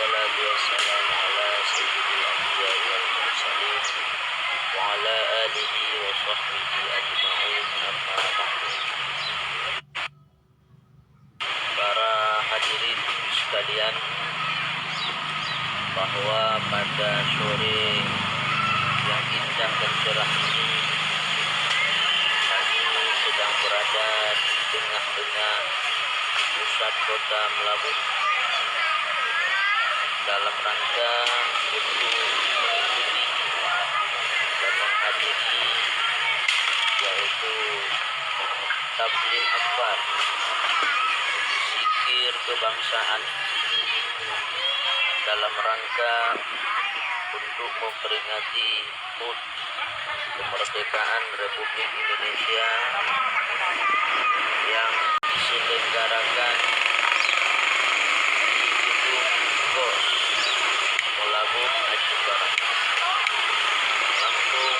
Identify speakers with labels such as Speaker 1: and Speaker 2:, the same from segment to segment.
Speaker 1: wassalatu wassalamu ala sayyidil anbiya wal mursalin wa ala alihi wa sahbihi ajma'in amma ba'du. Para hadirin sekalian, bahwa pada sore yang indah dan cerah ini kami sedang berada di tengah-tengah pusat kota Melabuh dalam rangka untuk mengikuti dan menghadiri yaitu tabligh akbar, zikir kebangsaan dalam rangka untuk memperingati HUT kemerdekaan Republik Indonesia yang diselenggarakan di gedung KOS Melabuh Aceh Barat. Langsung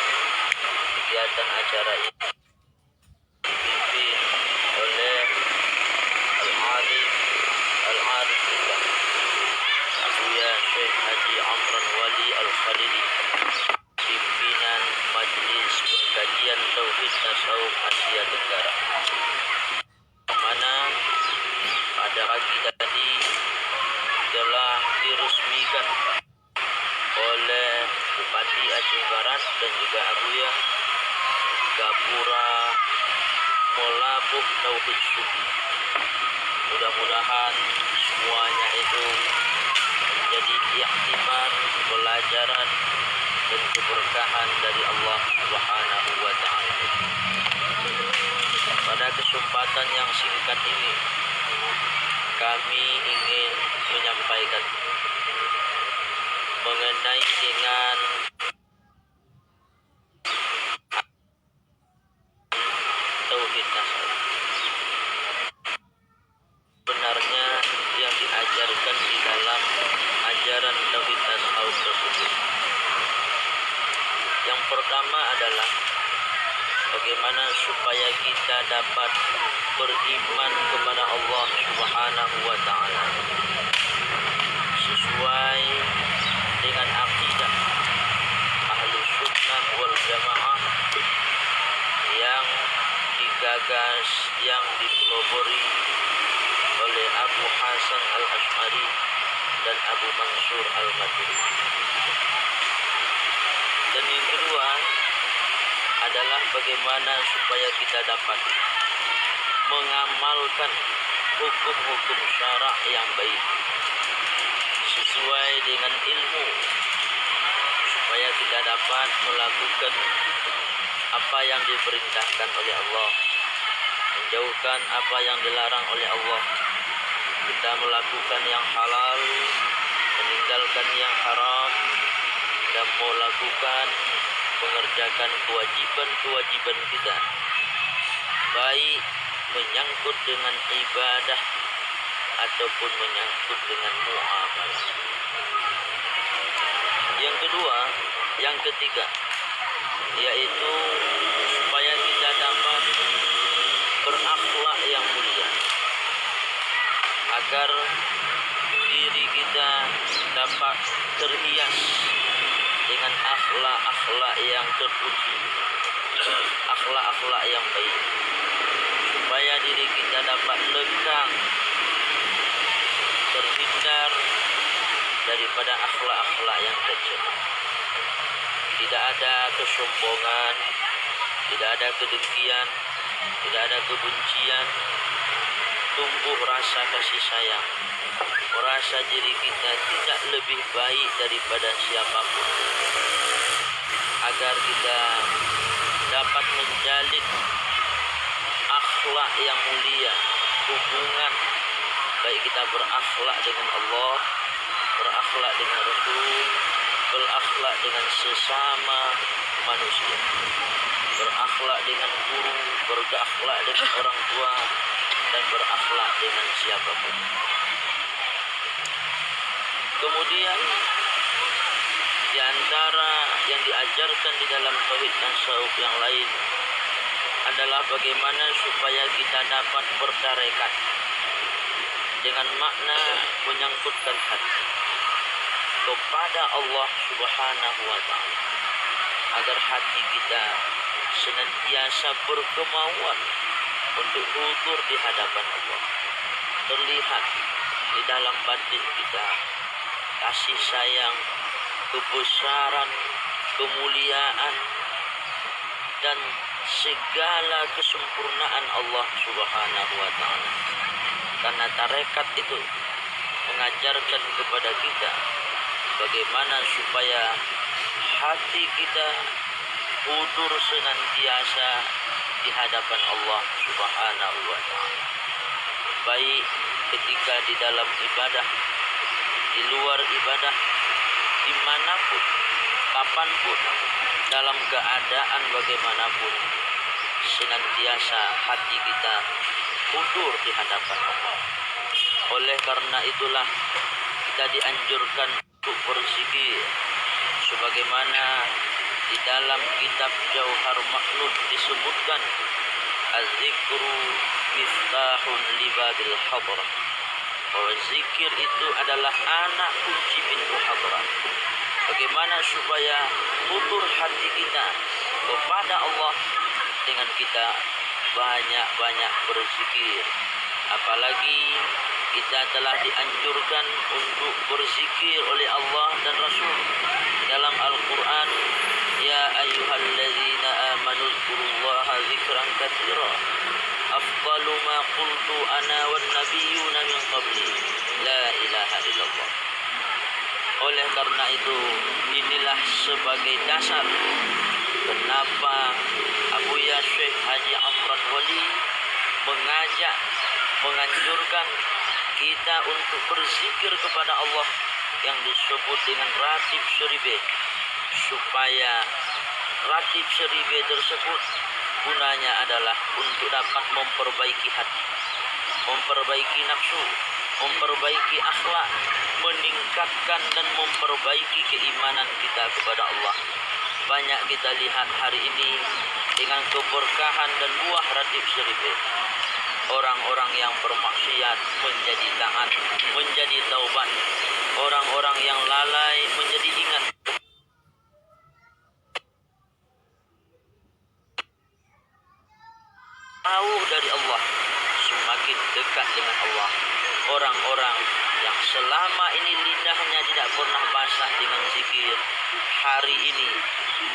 Speaker 1: kegiatan acara ini dipimpin oleh Al-Alim Al-Arif Billah Abuya Syekh Haji Amran Wali Al-Khalili, pimpinan Majelis Pengkajian Tauhid Tasawuf Asia Tenggara, mana pada pagi tadi telah diresmikan oleh Bupati Aceh Barat dan juga Abuya Gapura Melabuh Tauhid Sufi. Mudah-mudahan semuanya itu menjadi iktibar, pelajaran dan keberkahan dari Allah Subhanahu wa Ta'ala. Pada kesempatan yang singkat ini kami ingin menyampaikan mengenai dengan tauhid tasawuf. Benarnya yang diajarkan di dalam ajaran tauhid tasawuf tersebut. Yang pertama adalah bagaimana supaya kita dapat beriman kepada Allah Subhanahu wa Ta'ala sesuai dengan akidah Ahlus Sunnah wal Jamaah yang digagas, yang dipelopori oleh Abu Hasan Al-Asy'ari dan Abu Mansur Al-Maturidi. Dan yang kedua adalah bagaimana supaya kita dapat mengamalkan hukum-hukum syarak yang baik sesuai dengan ilmu, supaya kita dapat melakukan apa yang diperintahkan oleh Allah, menjauhkan apa yang dilarang oleh Allah, kita melakukan yang halal, meninggalkan yang haram, dan melakukan mengerjakan kewajiban-kewajiban kita, baik menyangkut dengan ibadah ataupun menyangkut dengan muamalah. Yang kedua, yang ketiga, yaitu supaya kita dapat berakhlak yang mulia, agar diri kita dapat terhias dengan akhlak-akhlak yang terpuji, akhlak-akhlak yang baik, supaya diri kita dapat lekang terhindar daripada akhlak-akhlak yang tercela. Tidak ada kesombongan, tidak ada kedengkian, tidak ada kebencian, tumbuh rasa kasih sayang, merasa diri kita tidak lebih baik daripada siapapun, agar kita dapat menjalin akhlak yang mulia, hubungan baik kita berakhlak dengan Allah, berakhlak dengan Rasul, berakhlak dengan sesama manusia, berakhlak dengan guru, berakhlak dengan orang tua, dan berakhlak dengan siapapun. Kemudian di antara yang diajarkan di dalam tauhid tasawuf yang lain adalah bagaimana supaya kita dapat bertarekat dengan makna menyangkutkan hati. kepada Allah Subhanahu wa taala, agar hati kita senantiasa berkemauan untuk hudur di hadapan Allah. Terlihat di dalam batin kita kasih sayang, kebesaran, kemuliaan, dan segala kesempurnaan Allah Subhanahu wa taala. Karena tarekat itu mengajarkan kepada kita bagaimana supaya hati kita hudur senantiasa di hadapan Allah Subhanahu wa taala. Baik ketika di dalam ibadah, di luar ibadah, dimanapun, kapanpun, dalam keadaan bagaimanapun, senantiasa hati kita hudur di hadapan Allah. Oleh karena itulah kita dianjurkan untuk berzikir, sebagaimana di dalam kitab Jauhar Maknun disebutkan, az-zikru miftahun libabil hadrah, bahwa zikir itu adalah anak kunci pintu hadrah. Bagaimana supaya hudur hati kita kepada Allah dengan kita banyak-banyak berzikir. Apalagi kita telah dianjurkan untuk berzikir oleh Allah dan Rasul dalam Al-Quran, ya ayyuhalladzina amanu dzkurullaha dzikran katsira afdalu ma qultu ana wan nabiyyuna min qabli la ilaha illallah. Oleh karena itu, inilah sebagai dasar kenapa Abuya Syekh Haji Amran Wali menganjurkan kita untuk berzikir kepada Allah yang disebut dengan ratib syaribe, supaya ratib syaribe tersebut gunanya adalah untuk dapat memperbaiki hati, memperbaiki nafsu, memperbaiki akhlak, meningkatkan dan memperbaiki keimanan kita kepada Allah. Banyak kita lihat hari ini dengan keberkahan dan buah ratib syaribe, orang-orang yang bermaksiat menjadi taat, menjadi taubat. Orang-orang yang lalai menjadi ingat. Jauh dari Allah, semakin dekat dengan Allah. Orang-orang yang selama ini lidahnya tidak pernah basah dengan zikir, hari ini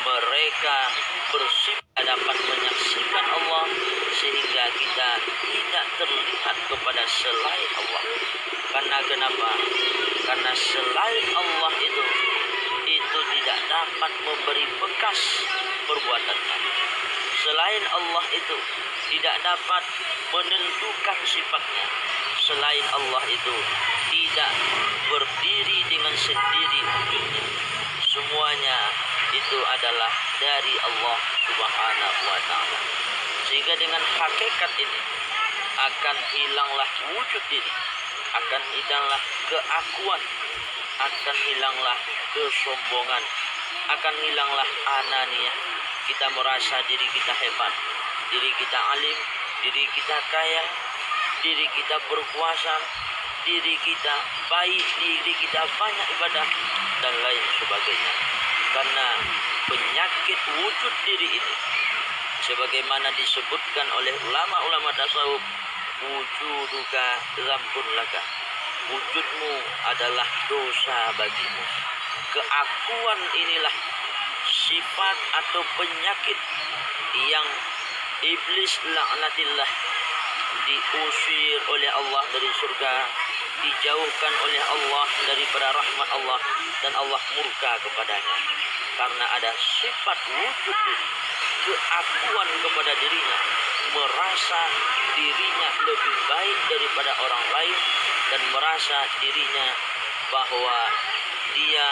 Speaker 1: mereka bersifat dapat menyaksikan Allah, sehingga kita tidak terlihat kepada selain Allah. Karena kenapa? Karena selain Allah itu tidak dapat memberi bekas perbuatannya. Selain Allah itu tidak dapat menentukan sifatnya. Selain Allah itu tidak berdiri dengan sendiri wujudnya. Semuanya itu adalah dari Allah Subhanahu wa taala. Sehingga dengan hakikat ini akan hilanglah wujud diri, akan hilanglah keakuan, akan hilanglah kesombongan, akan hilanglah ananiah. Kita merasa diri kita hebat, diri kita alim, diri kita kaya, diri kita berkuasa, diri kita baik, diri kita banyak ibadah, dan lain sebagainya. Karena penyakit wujud diri ini, sebagaimana disebutkan oleh ulama-ulama tasawuf, wujuduka dzambun laka, wujudmu adalah dosa bagimu. Keakuan inilah sifat atau penyakit yang iblis laknatillah diusir oleh Allah dari surga, dijauhkan oleh Allah daripada rahmat Allah, dan Allah murka kepadanya karena ada sifat wujud diri, keakuan kepada dirinya, merasa dirinya lebih baik daripada orang lain, dan merasa dirinya bahwa dia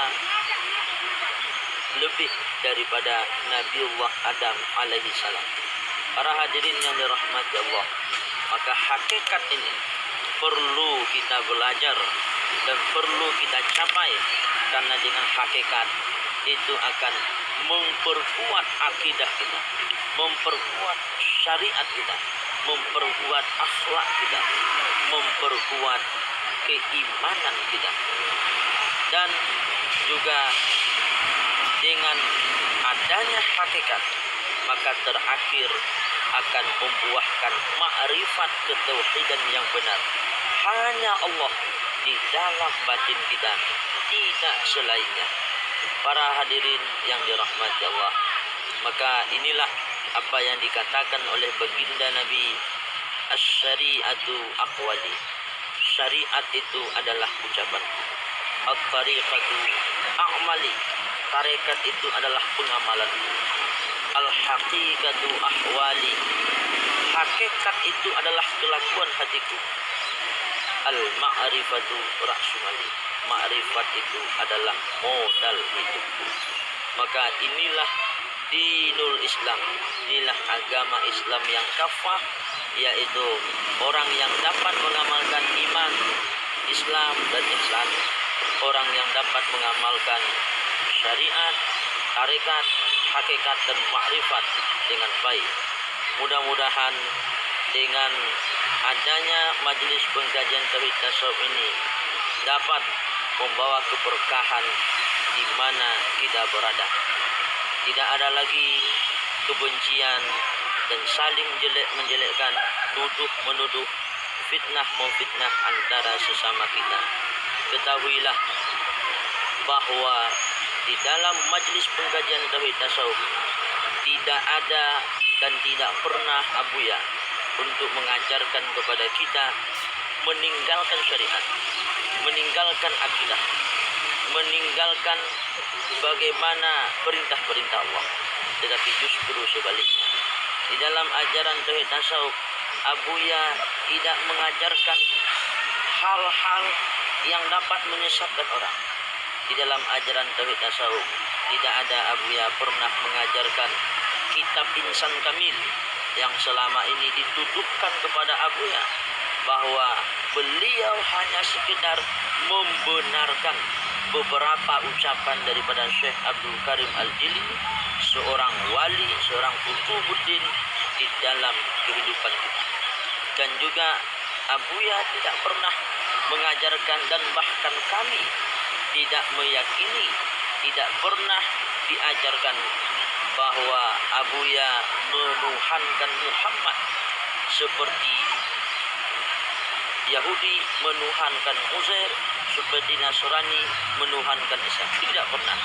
Speaker 1: lebih daripada Nabiullah Adam alaihi salam. Para hadirin yang dirahmati Allah, maka hakikat ini perlu kita belajar dan perlu kita capai, karena dengan hakikat itu akan memperkuat akidah kita, memperkuat syariat kita, memperkuat akhlak kita, memperkuat keimanan kita. Dan juga dengan adanya hakikat, maka terakhir akan membuahkan ma'rifat ketauhidan yang benar. Hanya Allah di dalam batin kita, tidak selainnya. Para hadirin yang dirahmati Allah, maka inilah apa yang dikatakan oleh baginda Nabi, asy-syari'atu aqwali. Syariat itu adalah ucapan. At-tariqatu a'mali. Tarekat itu adalah pengamalan. Al-haqiqatu ahwali. Hakikat itu adalah kelakuan hatiku. Al-ma'rifatu ra'sumali. Ma'rifat itu adalah modal hidupku. Maka inilah dinul Islam, inilah agama Islam yang kafah, yaitu orang yang dapat mengamalkan iman, Islam dan ihsan, orang yang dapat mengamalkan syariat, tarekat, hakikat dan makrifat dengan baik. Mudah-mudahan dengan adanya majelis pengkajian tauhid tasawuf ini dapat membawa keberkahan di mana kita berada. Tidak ada lagi kebencian dan saling menjelekkan, tuduh menuduh, fitnah memfitnah antara sesama kita. Ketahuilah bahwa di dalam majlis pengkajian tauhid tasawuf tidak ada dan tidak pernah abuya untuk mengajarkan kepada kita meninggalkan syariat, meninggalkan akidah, meninggalkan bagaimana perintah-perintah Allah. Tetapi justru sebaliknya, di dalam ajaran tauhid tasawuf, abuya tidak mengajarkan hal-hal yang dapat menyesatkan orang. Di dalam ajaran tauhid tasawuf tidak ada abuya pernah mengajarkan kitab insan kamil yang selama ini dituduhkan kepada abuya bahwa beliau hanya sekedar membenarkan beberapa ucapan daripada Syekh Abdul Karim Al-Jili, seorang wali, seorang kutubuddin di dalam kehidupan kita. Dan juga abuya tidak pernah mengajarkan, dan bahkan kami tidak meyakini, tidak pernah diajarkan bahwa abuya menuhankan Muhammad seperti Yahudi menuhankan Uzair, seperti Nasrani menuhankan Isa. Tidak pernah.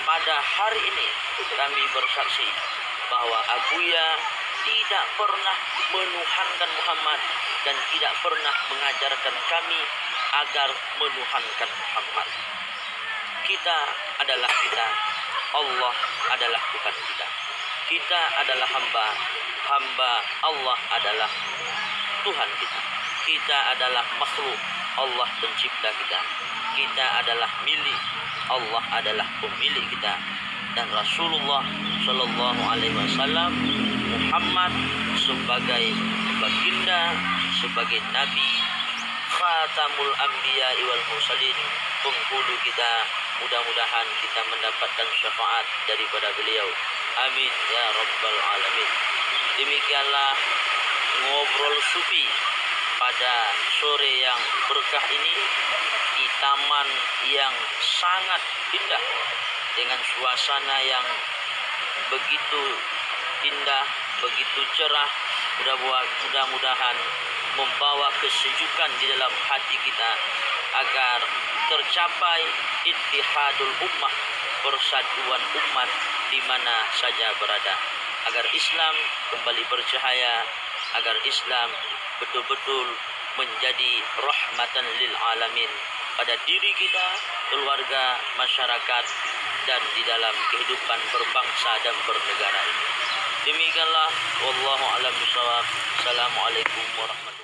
Speaker 1: Pada hari ini kami bersaksi bahwa abuya tidak pernah menuhankan Muhammad dan tidak pernah mengajarkan kami agar menuhankan Muhammad. Kita adalah kita, Allah adalah Tuhan kita. Kita adalah hamba, hamba Allah adalah Tuhan kita. Kita adalah makhluk, Allah pencipta kita. Kita adalah milik, Allah adalah pemilik kita. Dan Rasulullah Shallallahu Alaihi Wasallam, Muhammad sebagai baginda, sebagai Nabi, Khatamul Anbiya wal Mursalin, penghulu kita. Mudah-mudahan kita mendapatkan syafaat daripada beliau. Amin ya Rabbal Alamin. Demikianlah ngobrol sufi pada sore yang berkah ini di taman yang sangat indah dengan suasana yang begitu indah, begitu cerah. Mudah-mudahan membawa kesejukan di dalam hati kita agar tercapai ittihadul ummah, persatuan umat di mana saja berada, agar Islam kembali bercahaya, agar Islam betul-betul menjadi rahmatan lil alamin pada diri kita, keluarga, masyarakat, dan di dalam kehidupan berbangsa dan bernegara ini. Demikianlah wallahu a'lam bishawab. Assalamualaikum warahmatullahi wabarakatuh.